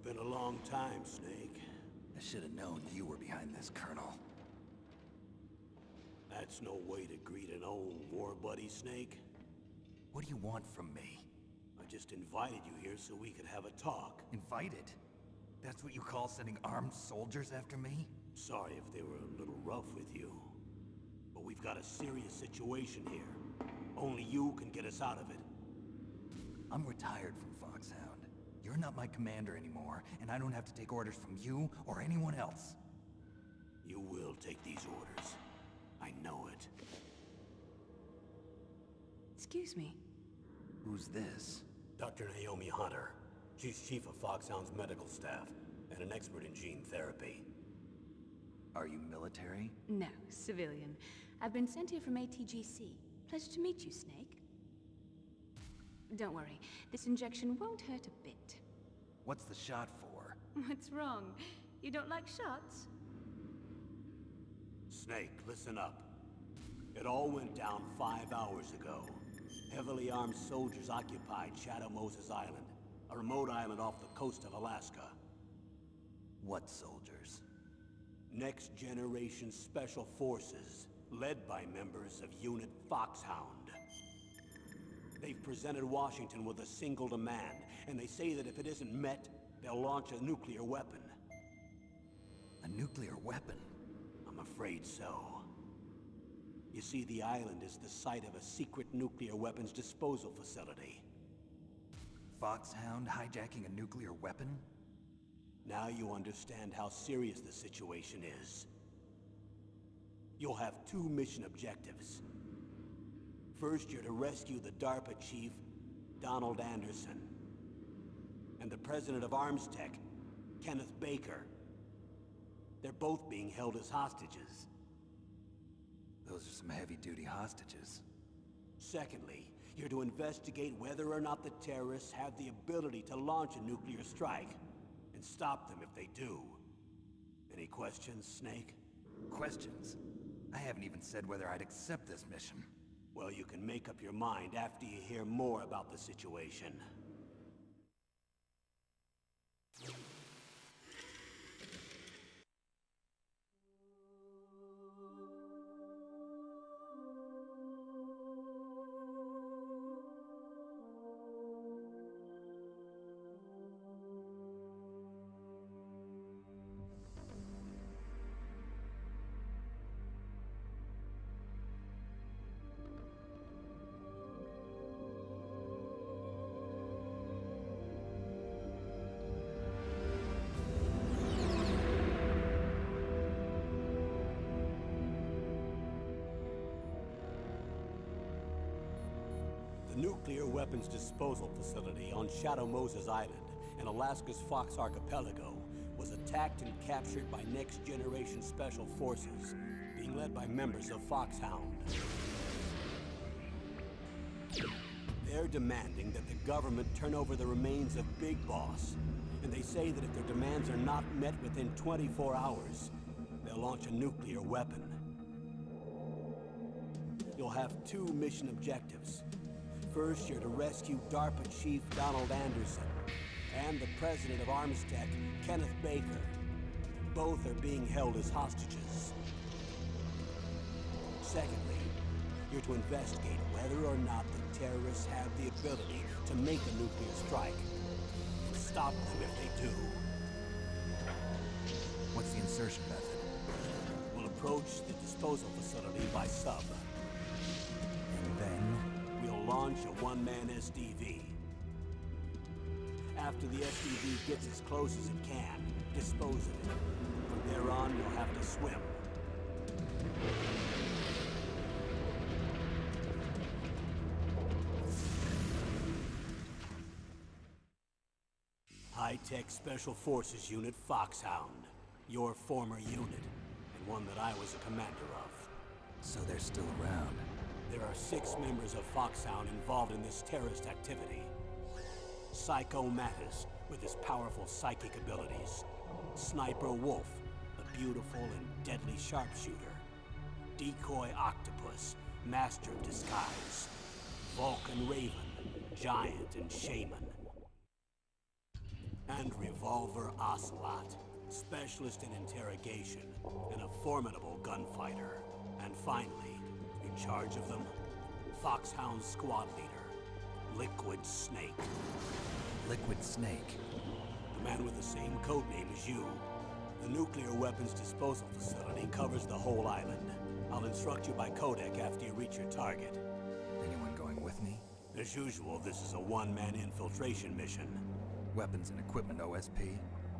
been a long time, Snake. I should have known you were behind this, Colonel. That's no way to greet an old war buddy, Snake. What do you want from me? I just invited you here so we could have a talk. Invited? That's what you call sending armed soldiers after me? Sorry if they were a little rough with you. But we've got a serious situation here. Only you can get us out of it. I'm retired from Foxhound. You're not my commander anymore, and I don't have to take orders from you or anyone else. You will take these orders. I know it. Excuse me. Who's this? Dr. Naomi Hunter. She's chief of Foxhound's medical staff, and an expert in gene therapy. Are you military? No, civilian. I've been sent here from ATGC. Pleasure to meet you, Snake. Don't worry, this injection won't hurt a bit. What's the shot for? What's wrong? You don't like shots? Snake, listen up. It all went down 5 hours ago. Heavily armed soldiers occupied Shadow Moses Island, a remote island off the coast of Alaska. What soldiers? Next Generation Special Forces, led by members of Unit Foxhound. They've presented Washington with a single demand, and they say that if it isn't met, they'll launch a nuclear weapon. A nuclear weapon? I'm afraid so. You see, the island is the site of a secret nuclear weapons disposal facility. Foxhound hijacking a nuclear weapon? Now you understand how serious the situation is. You'll have 2 mission objectives. First, you're to rescue the DARPA chief, Donald Anderson, and the president of ArmsTech, Kenneth Baker. They're both being held as hostages. Those are some heavy-duty hostages. Secondly, you're to investigate whether or not the terrorists have the ability to launch a nuclear strike, and stop them if they do. Any questions, Snake? Questions? I haven't even said whether I'd accept this mission. Well, you can make up your mind after you hear more about the situation. The nuclear weapons disposal facility on Shadow Moses Island in Alaska's Fox Archipelago was attacked and captured by Next Generation Special Forces, being led by members of Foxhound. They're demanding that the government turn over the remains of Big Boss, and they say that if their demands are not met within 24 hours, they'll launch a nuclear weapon. You'll have 2 mission objectives. First, you're to rescue DARPA Chief Donald Anderson and the president of ArmsTech, Kenneth Baker. Both are being held as hostages. Secondly, you're to investigate whether or not the terrorists have the ability to make a nuclear strike, and stop them if they do. What's the insertion method? We'll approach the disposal facility by sub. And then? We'll launch a one-man SDV. After the SDV gets as close as it can, dispose of it. From there on, you'll have to swim. High-Tech Special Forces Unit Foxhound. Your former unit, and one that I was a commander of. So they're still around. There are 6 members of Foxhound involved in this terrorist activity. Psycho Mattis, with his powerful psychic abilities. Sniper Wolf, a beautiful and deadly sharpshooter. Decoy Octopus, master of disguise. Vulcan Raven, giant and shaman. And Revolver Ocelot, specialist in interrogation and a formidable gunfighter. And finally, in charge of them, Foxhound squad leader, Liquid Snake. Liquid Snake? The man with the same codename as you. The nuclear weapons disposal facility covers the whole island. I'll instruct you by codec after you reach your target. Anyone going with me? As usual, this is a one-man infiltration mission. Weapons and equipment OSP?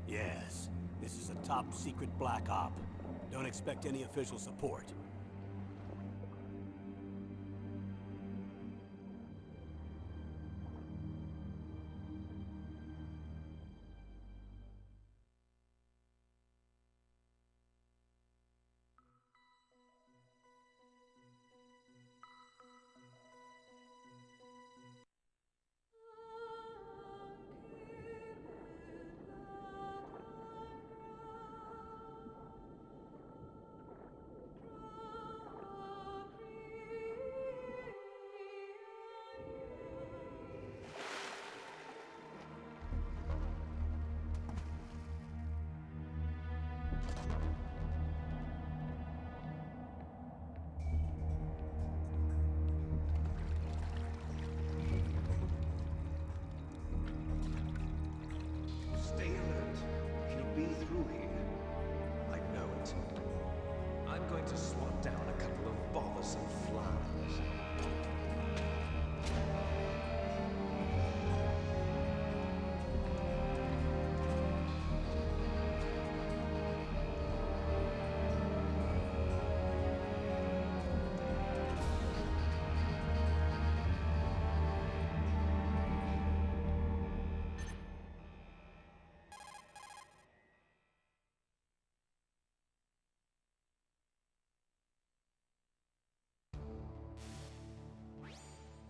Yes, this is a top-secret black op. Don't expect any official support.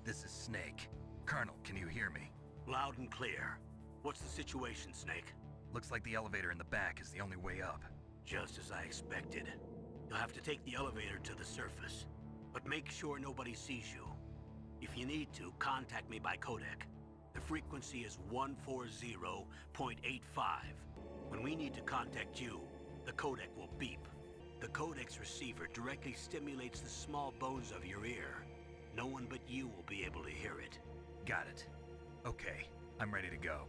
This is Snake. Colonel, can you hear me? Loud and clear. What's the situation, Snake? Looks like the elevator in the back is the only way up. Just as I expected. You'll have to take the elevator to the surface. But make sure nobody sees you. If you need to, contact me by codec. The frequency is 140.85. When we need to contact you, the codec will beep. The codec's receiver directly stimulates the small bones of your ear. No one but you will be able to hear it. Got it. Okay, I'm ready to go.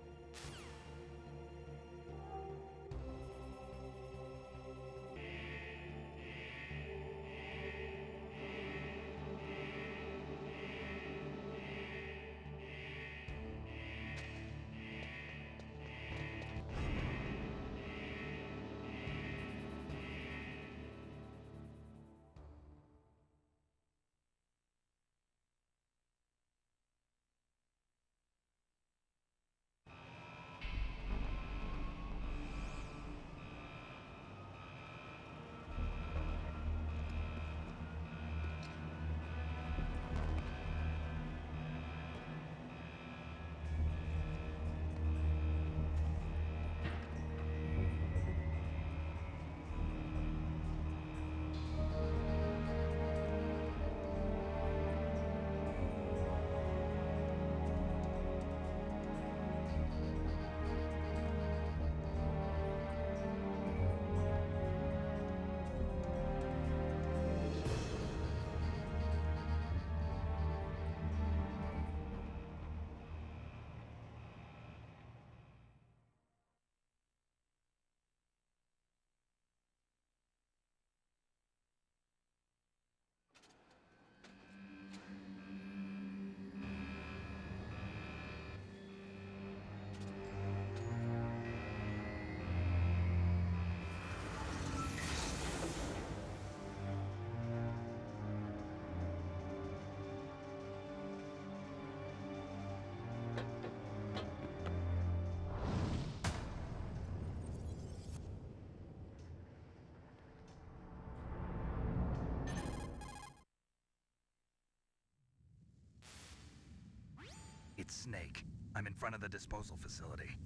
It's Snake. I'm in front of the disposal facility.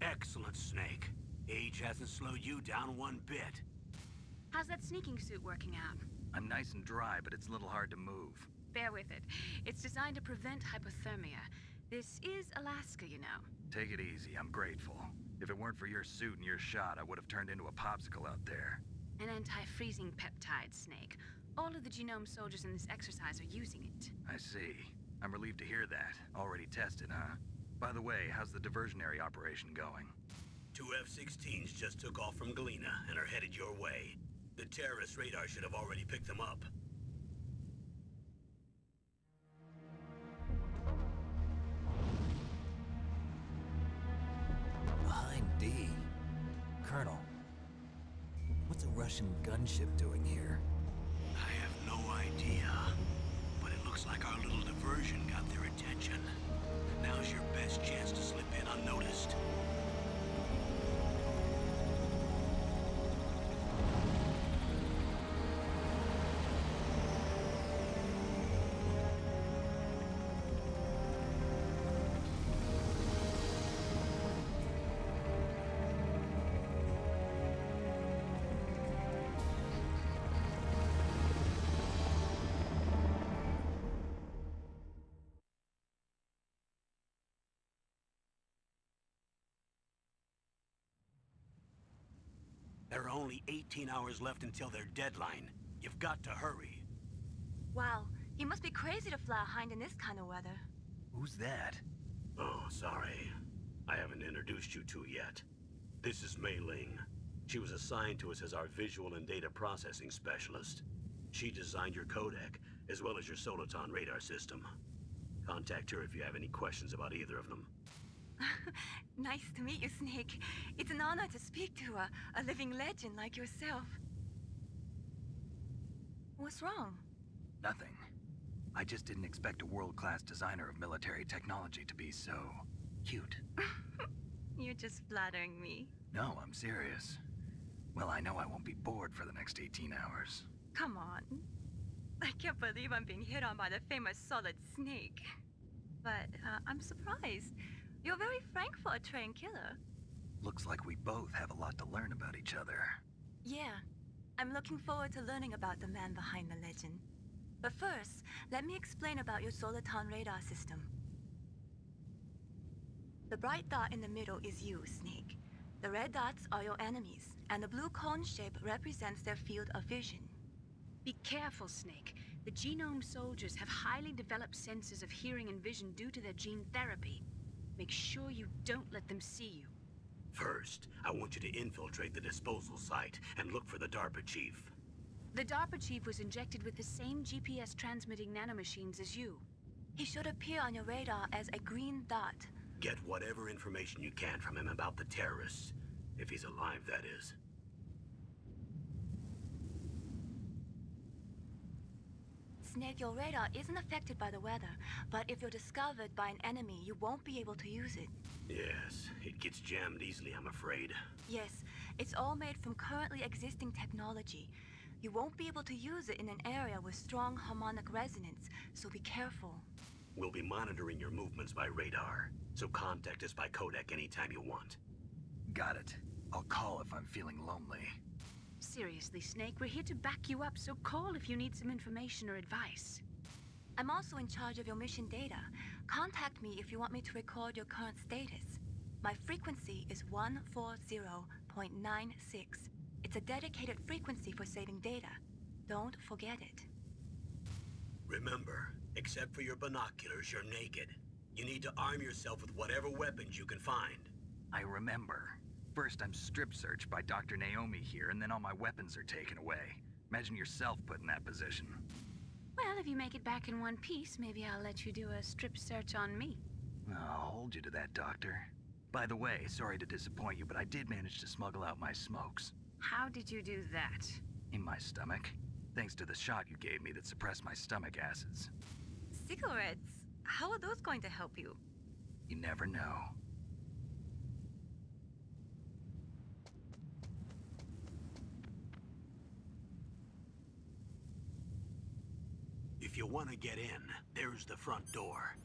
Excellent, Snake. Age hasn't slowed you down one bit. How's that sneaking suit working out? I'm nice and dry, but it's a little hard to move. Bear with it. It's designed to prevent hypothermia. This is Alaska, you know. Take it easy, I'm grateful. If it weren't for your suit and your shot, I would have turned into a popsicle out there. An anti-freezing peptide, Snake. All of the genome soldiers in this exercise are using it. I see. I'm relieved to hear that. Already tested, huh? By the way, how's the diversionary operation going? 2 F-16s just took off from Galena and are headed your way. The terrorist radar should have already picked them up. Behind D. Colonel, what's a Russian gunship doing here? I have no idea, but it looks like our little diversion got their attention. Now's your best chance to slip in unnoticed. There are only 18 hours left until their deadline. You've got to hurry. Wow, he must be crazy to fly a hind in this kind of weather. Who's that? Oh, sorry. I haven't introduced you to yet. This is Mei Ling. She was assigned to us as our visual and data processing specialist. She designed your codec, as well as your Soliton radar system. Contact her if you have any questions about either of them. Nice to meet you, Snake. It's an honor to speak to a living legend like yourself. What's wrong? Nothing. I just didn't expect a world-class designer of military technology to be so cute. You're just flattering me. No, I'm serious. Well, I know I won't be bored for the next 18 hours. Come on. I can't believe I'm being hit on by the famous Solid Snake. But I'm surprised. You're very frank for a trained killer. Looks like we both have a lot to learn about each other. Yeah. I'm looking forward to learning about the man behind the legend. But first, let me explain about your Soliton radar system. The bright dot in the middle is you, Snake. The red dots are your enemies, and the blue cone shape represents their field of vision. Be careful, Snake. The genome soldiers have highly developed senses of hearing and vision due to their gene therapy. Make sure you don't let them see you. First, I want you to infiltrate the disposal site and look for the DARPA chief. The DARPA chief was injected with the same GPS transmitting nanomachines as you. He should appear on your radar as a green dot. Get whatever information you can from him about the terrorists. If he's alive, that is. Snake, your radar isn't affected by the weather, but if you're discovered by an enemy, you won't be able to use it. Yes, it gets jammed easily, I'm afraid. Yes, it's all made from currently existing technology. You won't be able to use it in an area with strong harmonic resonance, so be careful. We'll be monitoring your movements by radar, so contact us by codec anytime you want. Got it. I'll call if I'm feeling lonely. Seriously, Snake, we're here to back you up, so call if you need some information or advice. I'm also in charge of your mission data. Contact me if you want me to record your current status. My frequency is 140.96. It's a dedicated frequency for saving data. Don't forget it. Remember, except for your binoculars, you're naked. You need to arm yourself with whatever weapons you can find. I remember. First, I'm strip-searched by Dr. Naomi here, and then all my weapons are taken away. Imagine yourself put in that position. Well, if you make it back in one piece, maybe I'll let you do a strip search on me. I'll hold you to that, Doctor. By the way, sorry to disappoint you, but I did manage to smuggle out my smokes. How did you do that? In my stomach. Thanks to the shot you gave me that suppressed my stomach acids. Cigarettes? How are those going to help you? You never know. If you want to get in, there's the front door.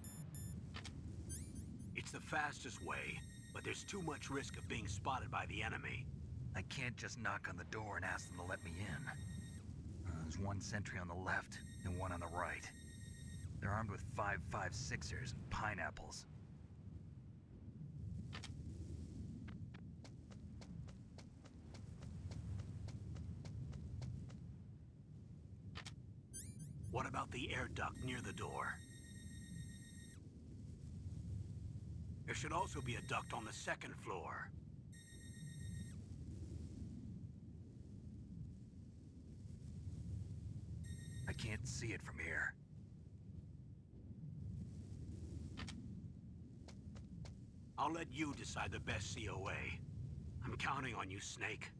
It's the fastest way, but there's too much risk of being spotted by the enemy. I can't just knock on the door and ask them to let me in. There's one sentry on the left and one on the right. They're armed with 5.56ers and pineapples. What about the air duct near the door? There should also be a duct on the second floor. I can't see it from here. I'll let you decide the best COA. I'm counting on you, Snake.